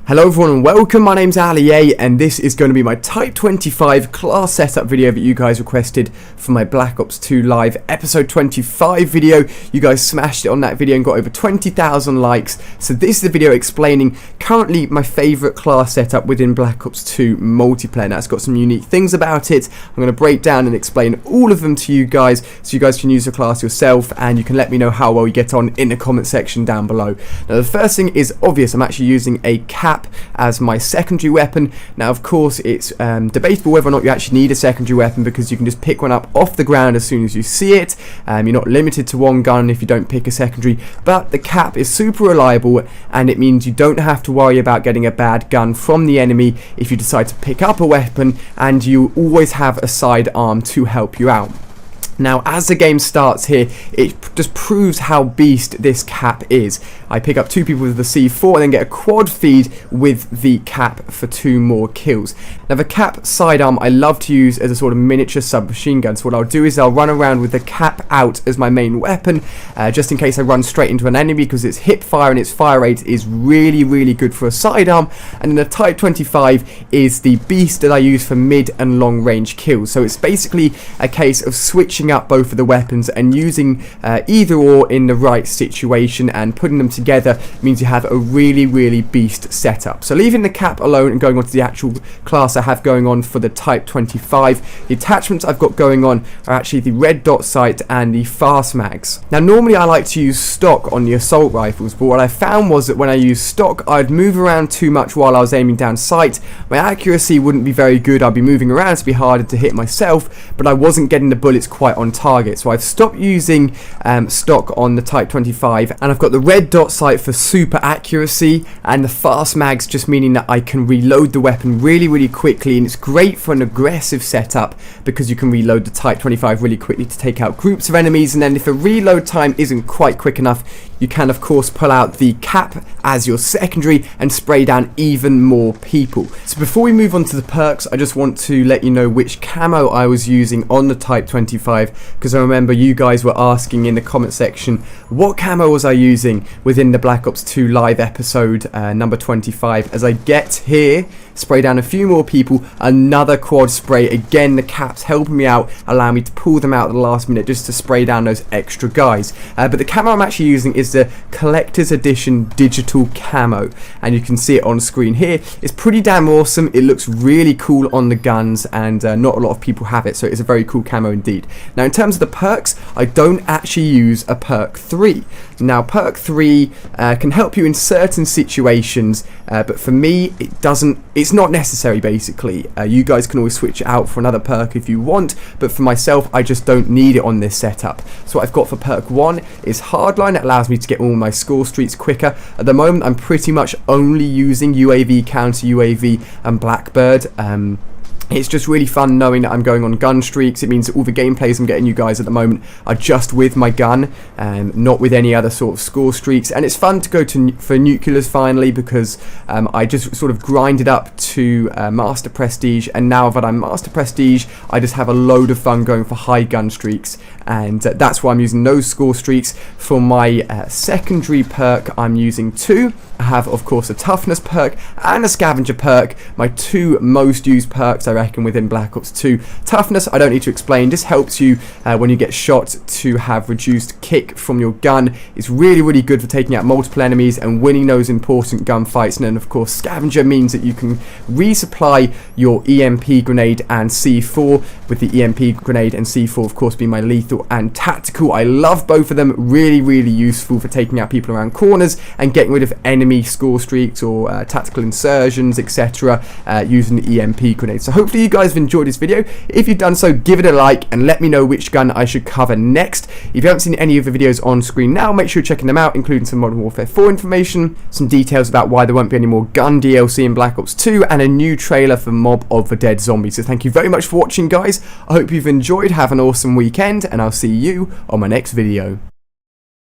Hello everyone and welcome, my name's Ali and this is going to be my Type 25 class setup video that you guys requested for my Black Ops 2 Live episode 25 video. You guys smashed it on that video and got over 20,000 likes. So this is the video explaining currently my favourite class setup within Black Ops 2 multiplayer. Now it's got some unique things about it. I'm going to break down and explain all of them to you guys so you guys can use the class yourself and you can let me know how well you get on in the comment section down below. Now the first thing is obvious, I'm actually using a CAP as my secondary weapon. Now of course it's debatable whether or not you actually need a secondary weapon because you can just pick one up off the ground as soon as you see it. You're not limited to one gun if you don't pick a secondary, but the CAP is super reliable and it means you don't have to worry about getting a bad gun from the enemy if you decide to pick up a weapon, and you always have a sidearm to help you out. Now as the game starts here, it just proves how beast this CAP is. I pick up two people with the C4 and then get a quad feed with the CAP for 2 more kills. Now the CAP sidearm I love to use as a sort of miniature submachine gun, so what I'll do is I'll run around with the CAP out as my main weapon, just in case I run straight into an enemy, because its hip fire and its fire rate is really good for a sidearm. And then the Type 25 is the beast that I use for mid and long range kills, so it's basically a case of switching up both of the weapons and using either or in the right situation, and putting them together means you have a really beast setup. So leaving the CAP alone and going on to the actual class I have going on for the Type 25, the attachments I've got going on are actually the red dot sight and the fast mags. Now normally I like to use stock on the assault rifles, but what I found was that when I use stock I'd move around too much while I was aiming down sight. My accuracy wouldn't be very good, I'd be moving around, to be harder to hit myself, but I wasn't getting the bullets quite on target. So I've stopped using stock on the Type 25, and I've got the red dot sight for super accuracy and the fast mags just meaning that I can reload the weapon really quickly, and it's great for an aggressive setup because you can reload the Type 25 really quickly to take out groups of enemies, and then if the reload time isn't quite quick enough you can of course pull out the CAP as your secondary and spray down even more people. So before we move on to the perks, I just want to let you know which camo I was using on the Type 25, because I remember you guys were asking in the comment section what camo was I using within the Black Ops 2 Live episode number 25. As I get here, spray down a few more people, another quad spray, again the CAP's helping me out, allowing me to pull them out at the last minute just to spray down those extra guys. But the camo I'm actually using is the Collector's Edition Digital Camo, and you can see it on screen here. It's pretty damn awesome, it looks really cool on the guns, and not a lot of people have it, so it's a very cool camo indeed. Now in terms of the perks, I don't actually use a Perk 3. Now Perk 3 can help you in certain situations, but for me it's not necessary basically. You guys can always switch it out for another perk if you want, but for myself I just don't need it on this setup. So what I've got for Perk 1 is Hardline. It allows me to get all my score streaks quicker. At the moment I'm pretty much only using UAV, counter UAV and Blackbird. It's just really fun knowing that I'm going on gun streaks. It means that all the gameplays I'm getting you guys at the moment are just with my gun, not with any other sort of score streaks. And it's fun to go for nuclears finally, because I just sort of grinded up to Master Prestige, and now that I'm Master Prestige I just have a load of fun going for high gun streaks, and that's why I'm using those score streaks. For my secondary perk I'm using 2. I have of course a toughness perk and a scavenger perk, my 2 most used perks I reckon within Black Ops 2. Toughness I don't need to explain, just helps you when you get shot to have reduced kick from your gun. It's really good for taking out multiple enemies and winning those important gunfights. And then of course scavenger means that you can resupply your EMP grenade and C4, with the EMP grenade and C4 of course being my lethal and tactical. I love both of them, really useful for taking out people around corners and getting rid of enemy score streaks or tactical insertions, etc. Using the EMP grenade. So hopefully you guys have enjoyed this video. If you've done so, give it a like and let me know which gun I should cover next. If you haven't seen any of the videos on screen now, make sure you're checking them out, including some Modern Warfare 4 information, some details about why there won't be any more gun DLC in Black Ops 2, and a new trailer for Mob of the Dead Zombies. So thank you very much for watching guys. I hope you've enjoyed, have an awesome weekend, and I'll see you on my next video.